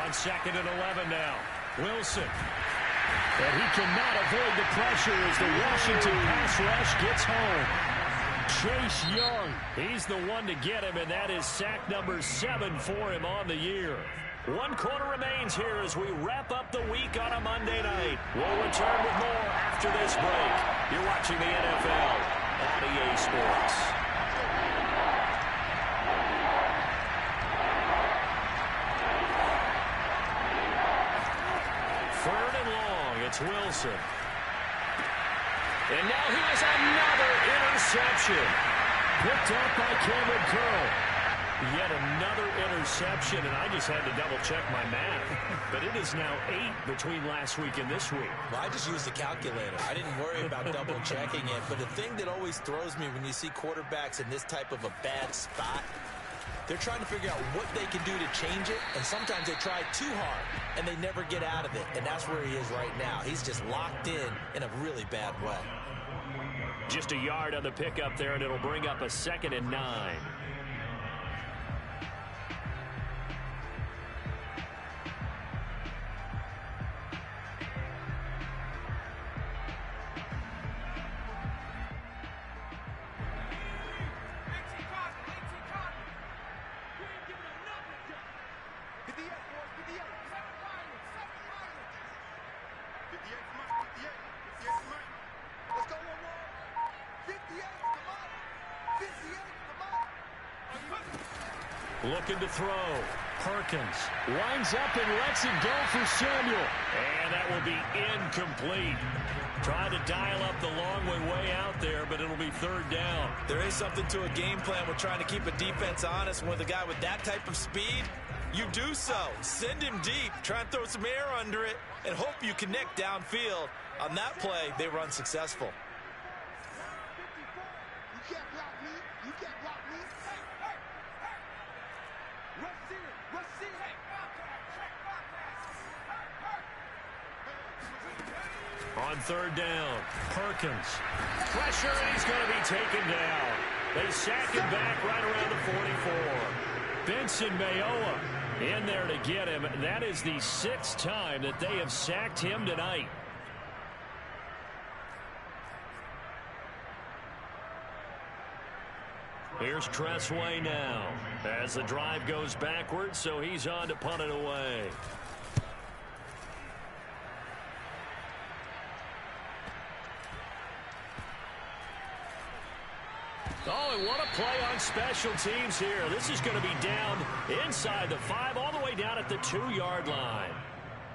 A: On 2nd and 11 now. Wilson.
C: And he cannot avoid the pressure as the Washington pass rush gets home. Chase Young.
A: He's the one to get him, and that is sack number 7 for him on the year. 1 quarter remains here as we wrap up the week on a Monday night. We'll return with more after this break. You're watching the NFL on EA Sports. Third and long, it's Wilson. And now here's another interception.
C: Picked up by Cameron Curl.
A: Yet another interception, and I just had to double-check my math. But it is now 8 between last week and this week.
B: Well, I just used a calculator. I didn't worry about double-checking it. But the thing that always throws me when you see quarterbacks in this type of a bad spot, they're trying to figure out what they can do to change it, and sometimes they try too hard, and they never get out of it. And that's where he is right now. He's just locked in a really bad way.
A: Just a yard on the pickup there, and it'll bring up a 2nd and 9. Looking to throw. Perkins winds up and lets it go for Samuel. And that will be incomplete. Trying to dial up the long way out there, but it'll be 3rd down.
B: There is something to a game plan with trying to keep a defense honest. With a guy with that type of speed, you do so. Send him deep. Try and throw some air under it and hope you connect downfield. On that play, they run successful.
E: You can't block me. You can't block me. Rush in. Rush in.
A: On 3rd down, Perkins. Pressure, and he's going to be taken down. They sack him back right around the 44. Benson Mayowa in there to get him. That is the 6th time that they have sacked him tonight. Here's Tressway now as the drive goes backwards, so he's on to punt it away. Oh, and what a play on special teams here. This is going to be down inside the 5, all the way down at the 2-yard line.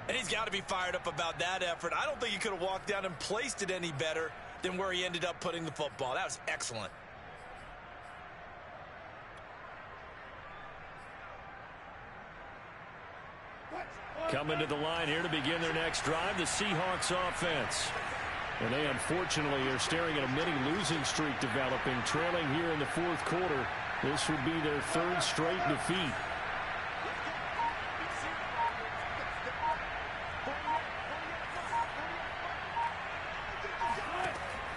B: And he's got to be fired up about that effort. I don't think he could have walked down and placed it any better than where he ended up putting the football. That was excellent.
A: Coming to the line here to begin their next drive, the Seahawks offense.
C: And they unfortunately are staring at a mini losing streak developing, trailing here in the 4th quarter. This would be their 3rd straight defeat.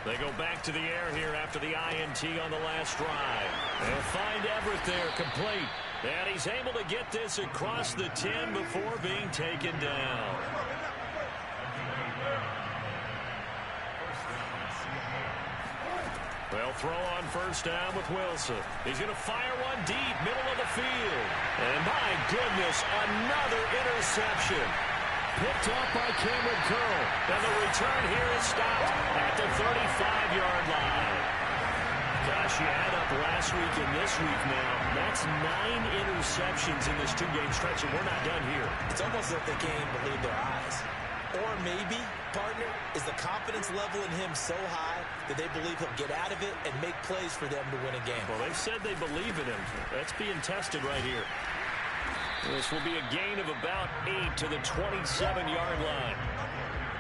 A: They go back to the air here after the INT on the last drive. They'll find Everett there, complete. And he's able to get this across the 10 before being taken down. They'll throw on 1st down with Wilson. He's going to fire one deep, middle of the field. And my goodness, another interception.
C: Picked up by Cameron Curl.
A: And the return here is stopped at the 35-yard line. Gosh, you add up last week and this week now. That's 9 interceptions in this 2-game stretch, and we're not done here.
B: It's almost like they can't even believe their eyes. Or maybe, partner, is the confidence level in him so high that they believe he'll get out of it and make plays for them to win a game.
A: Well, they've said they believe in him. That's being tested right here. This will be a gain of about 8 to the 27-yard line.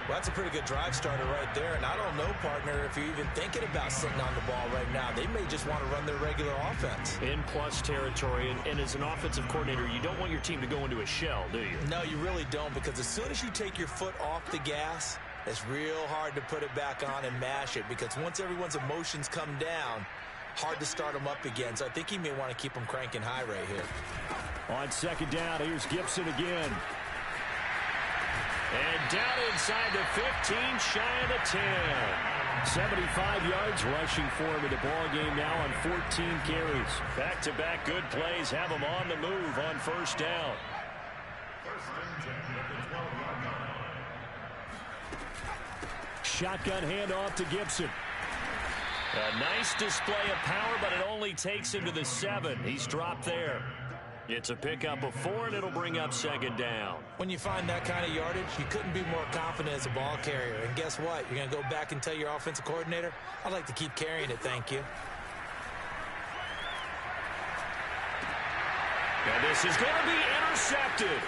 B: Well, that's a pretty good drive starter right there. And I don't know, partner, if you're even thinking about sitting on the ball right now. They may just want to run their regular offense.
A: In plus territory, and as an offensive coordinator, you don't want your team to go into a shell, do you?
B: No, you really don't, because as soon as you take your foot off the gas, It's real hard to put it back on and mash it because once everyone's emotions come down, hard to start them up again. So I think he may want to keep them cranking high right here.
C: On second down, here's Gibson again.
A: And down inside the 15, shy of the 10.
C: 75 yards rushing for him in the ball game now on 14 carries.
A: Back-to-back good plays have him on the move on first down.
C: Shotgun handoff to Gibson.
A: A nice display of power, but it only takes him to the 7. He's dropped there. It's a pickup of 4, and it'll bring up second down.
B: When you find that kind of yardage, you couldn't be more confident as a ball carrier. And guess what? You're going to go back and tell your offensive coordinator, I'd like to keep carrying it, thank you.
A: And this is going to be intercepted.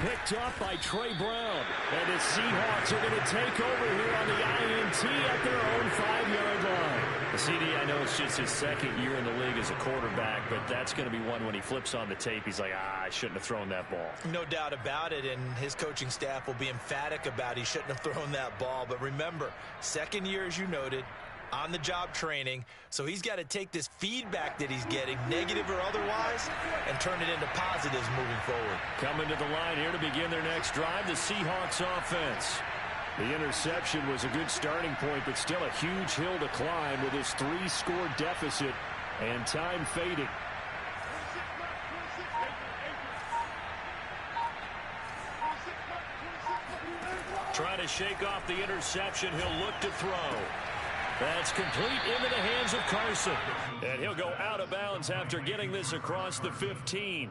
C: Picked up by Trey Brown. And the Seahawks are going to take over here on the INT at their own 5-yard line. The CD, I know it's just his second year in the league as a quarterback, but that's going to be one when he flips on the tape, he's like, I shouldn't have thrown that ball.
B: No doubt about it, and his coaching staff will be emphatic about he shouldn't have thrown that ball. But remember, second year, as you noted, on-the-job training, so he's got to take this feedback that he's getting, negative or otherwise, and turn it into positives moving forward.
C: Coming to the line here to begin their next drive, the Seahawks offense. The interception was a good starting point, but still a huge hill to climb with his 3-score deficit and time fading.
A: Trying to shake off the interception. He'll look to throw. That's complete into the hands of Carson. And he'll go out of bounds after getting this across the 15.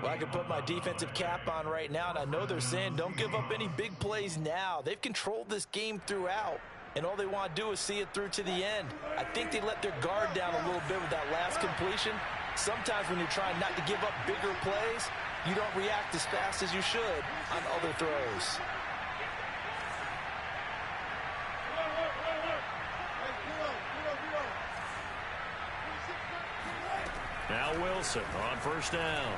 B: Well, I can put my defensive cap on right now, and I know they're saying don't give up any big plays now. They've controlled this game throughout, and all they want to do is see it through to the end. I think they let their guard down a little bit with that last completion. Sometimes when you're trying not to give up bigger plays, you don't react as fast as you should on other throws.
A: Now Wilson on first down.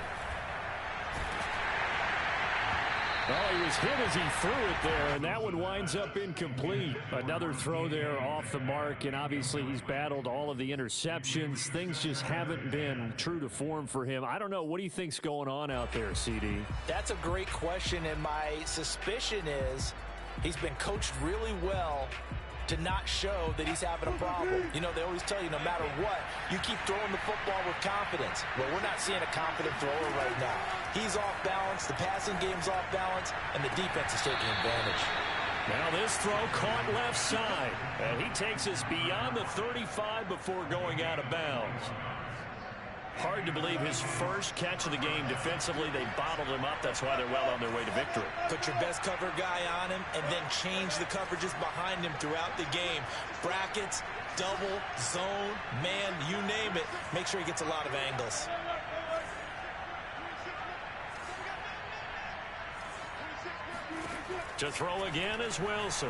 C: Well, he was hit as he threw it there, and that one winds up incomplete. Another throw there off the mark, and obviously he's battled all of the interceptions. Things just haven't been true to form for him. I don't know. What do you think's going on out there, CD?
B: That's a great question, and my suspicion is he's been coached really well to not show that he's having a problem. You know, they always tell you no matter what, you keep throwing the football with confidence. Well, we're not seeing a confident thrower right now. He's off balance, the passing game's off balance, and the defense is taking advantage.
A: Now this throw caught left side, and he takes us beyond the 35 before going out of bounds. Hard to believe his first catch of the game defensively. They bottled him up. That's why they're well on their way to victory.
B: Put your best cover guy on him and then change the coverages behind him throughout the game. Brackets, double, zone, man, you name it. Make sure he gets a lot of angles.
A: To throw again is Wilson.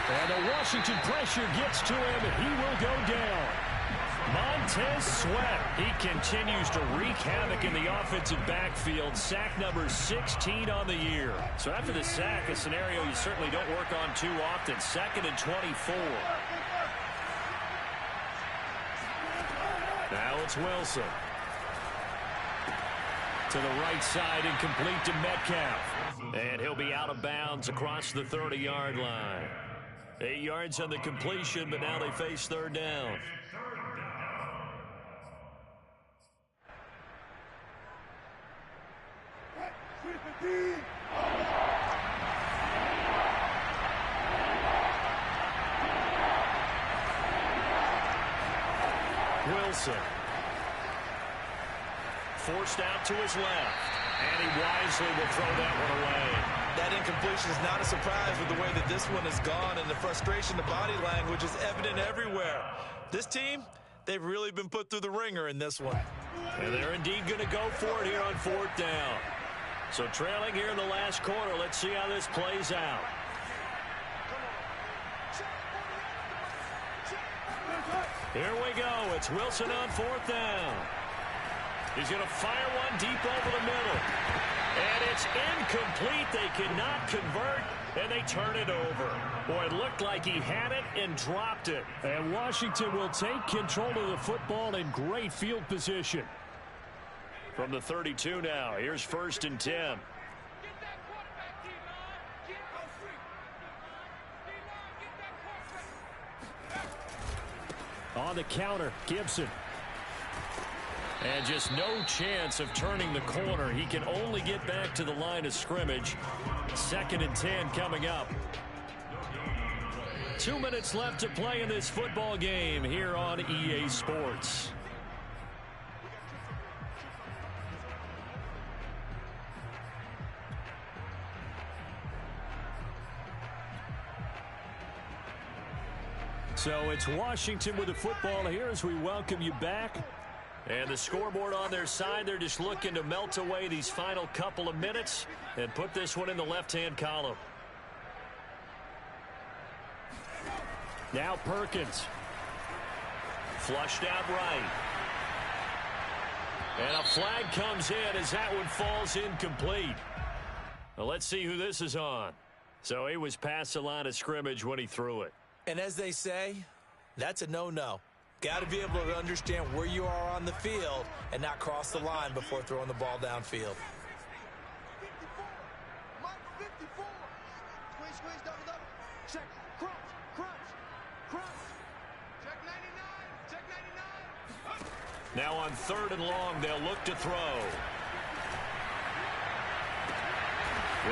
C: And the Washington pressure gets to him, and he will go down.
A: Montez Sweat, he continues to wreak havoc in the offensive backfield. Sack number 16 on the year. So after the sack, a scenario you certainly don't work on too often. 2nd and 24. Now it's Wilson. To the right side and complete to Metcalf. And he'll be out of bounds across the 30-yard line. 8 yards on the completion, but now they face third down. Wilson. Forced out to his left. And he wisely will throw that one away.
B: That incompletion is not a surprise with the way that this one has gone, and the frustration, the body language is evident everywhere. This team, they've really been put through the ringer in this one.
A: And they're indeed going to go for it here on fourth down. So trailing here in the last quarter, let's see how this plays out. Here we go. It's Wilson on fourth down. He's going to fire one deep over the middle. And it's incomplete. They cannot convert, and they turn it over. Boy, it looked like he had it and dropped it.
C: And Washington will take control of the football in great field position.
A: From the 32 now, here's 1st and 10.
C: On the counter, Gibson.
A: And just no chance of turning the corner. He can only get back to the line of scrimmage. 2nd and 10 coming up. 2 minutes left to play in this football game here on EA Sports.
C: So it's Washington with the football here as we welcome you back.
A: And the scoreboard on their side, they're just looking to melt away these final couple of minutes and put this one in the left-hand column.
C: Now Perkins.
A: Flushed out right. And a flag comes in as that one falls incomplete. Well, let's see who this is on. So he was past the line of scrimmage when he threw it.
B: And as they say, that's a no-no. Got to be able to understand where you are on the field and not cross the line before throwing the ball downfield.
E: 54. Mike 54. Squeeze, double, double. Check, crunch. Check 99. Check 99.
A: Now on 3rd and long, they'll look to throw.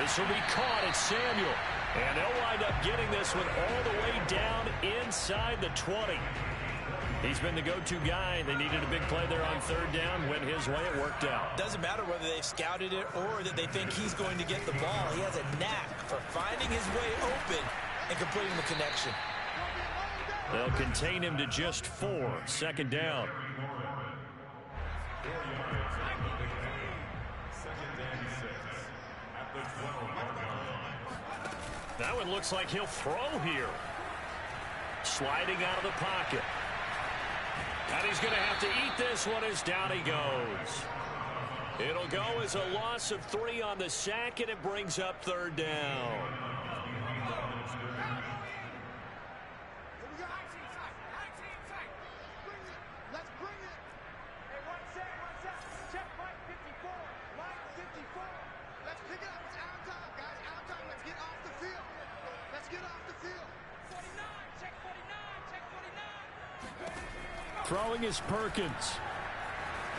A: This will be caught. It's Samuel. And they'll wind up getting this one all the way down inside the 20. He's been the go-to guy. They needed a big play there on 3rd down. Went his way. It worked out.
B: Doesn't matter whether they've scouted it or that they think he's going to get the ball. He has a knack for finding his way open and completing the connection.
A: They'll contain him to just 4. 2nd down. That one looks like he'll throw here. Sliding out of the pocket. And he's going to have to eat this one as down he goes. It'll go as a loss of 3 on the sack, and it brings up 3rd down.
E: Let's bring it. Hey, one sec. Check Mike 54. Mike 54. Let's pick it up. It's out time, guys. Out time. Let's get off the field. Check 49.
C: Throwing is Perkins.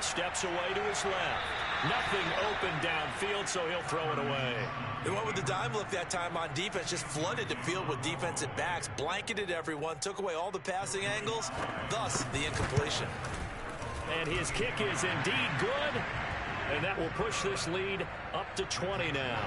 A: Steps away to his left. Nothing open downfield, so he'll throw it away.
B: They went with the dime look that time on defense, just flooded the field with defensive backs, blanketed everyone, took away all the passing angles, thus the incompletion.
A: And his kick is indeed good, and that will push this lead up to 20 now.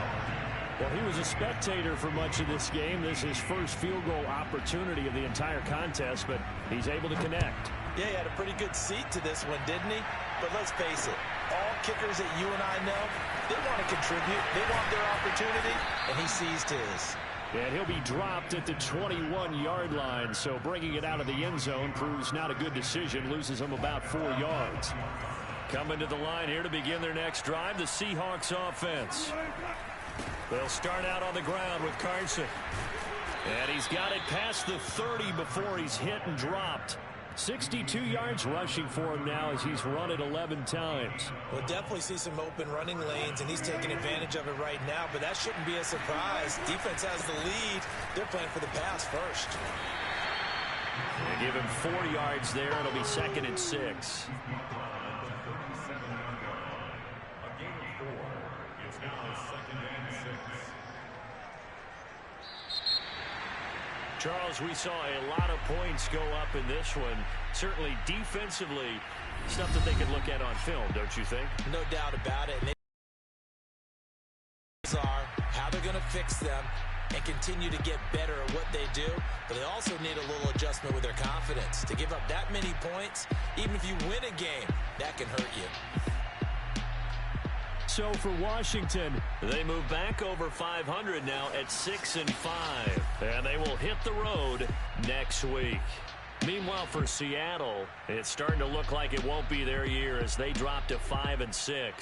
C: Well, he was a spectator for much of this game. This is his first field goal opportunity of the entire contest, but he's able to connect.
B: Yeah, he had a pretty good seat to this one, didn't he? But let's face it, all kickers that you and I know, they want to contribute. They want their opportunity, and he seized his.
C: And he'll be dropped at the 21-yard line, so bringing it out of the end zone proves not a good decision, loses him about 4 yards.
A: Coming to the line here to begin their next drive, the Seahawks offense. They'll start out on the ground with Carson. And he's got it past the 30 before he's hit and dropped.
C: 62 yards rushing for him now as he's run it 11 times.
B: We'll definitely see some open running lanes, and he's taking advantage of it right now, but that shouldn't be a surprise. Defense has the lead. They're playing for the pass first.
A: They give him 4 yards there. It'll be 2nd and 6. Charles, we saw a lot of points go up in this one. Certainly defensively, stuff that they can look at on film, don't you think?
B: No doubt about it. And they are how they're going to fix them and continue to get better at what they do. But they also need a little adjustment with their confidence. To give up that many points, even if you win a game, that can hurt you.
C: So for Washington,
A: they move back over 500 now at 6-5, and they will hit the road next week. Meanwhile, for Seattle, it's starting to look like it won't be their year as they drop to 5-6.